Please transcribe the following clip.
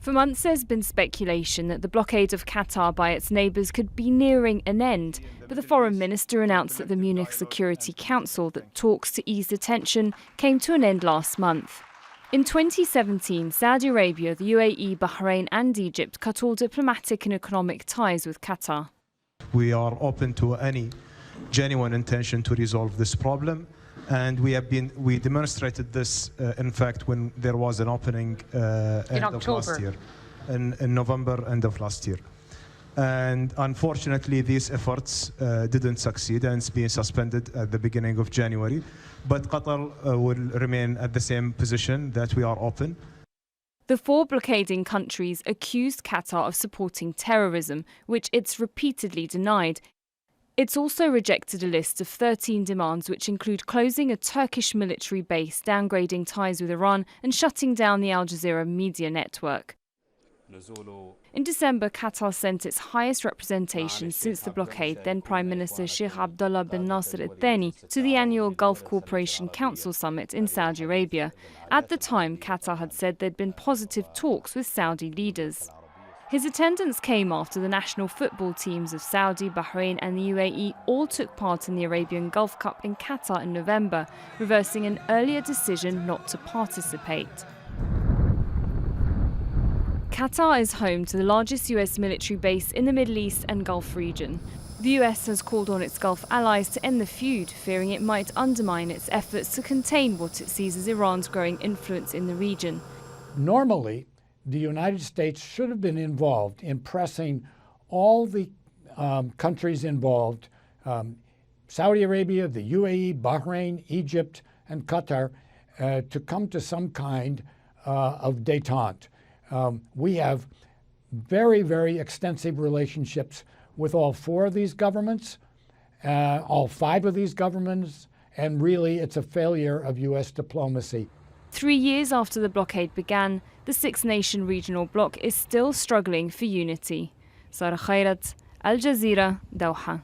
For months there's been speculation that the blockade of Qatar by its neighbours could be nearing an end, but the foreign minister announced that the Munich Security Council that talks to ease the tension came to an end last month. In 2017, Saudi Arabia, the UAE, Bahrain and Egypt cut all diplomatic and economic ties with Qatar. We are open to any genuine intention to resolve this problem. And we demonstrated this, in fact, when there was an opening end of last year, in November, end of last year. And unfortunately, these efforts didn't succeed, and it's being suspended at the beginning of January. But Qatar will remain at the same position that we are open. The four blockading countries accused Qatar of supporting terrorism, which it's repeatedly denied. It's also rejected a list of 13 demands which include closing a Turkish military base, downgrading ties with Iran and shutting down the Al Jazeera media network. In December, Qatar sent its highest representation since the blockade, then Prime Minister Sheikh Abdullah bin Nasser Al Thani, to the annual Gulf Cooperation Council summit in Saudi Arabia. At the time, Qatar had said there'd been positive talks with Saudi leaders. His attendance came after the national football teams of Saudi, Bahrain and the UAE all took part in the Arabian Gulf Cup in Qatar in November, reversing an earlier decision not to participate. Qatar is home to the largest US military base in the Middle East and Gulf region. The US has called on its Gulf allies to end the feud, fearing it might undermine its efforts to contain what it sees as Iran's growing influence in the region. Normally, the United States should have been involved in pressing all the countries involved, Saudi Arabia, the UAE, Bahrain, Egypt, and Qatar, to come to some kind of détente. We have very, very extensive relationships with all four of these governments, all five of these governments, and really it's a failure of U.S. diplomacy. 3 years after the blockade began, the six-nation regional bloc is still struggling for unity. Sara, Khairat, Al Jazeera, Doha.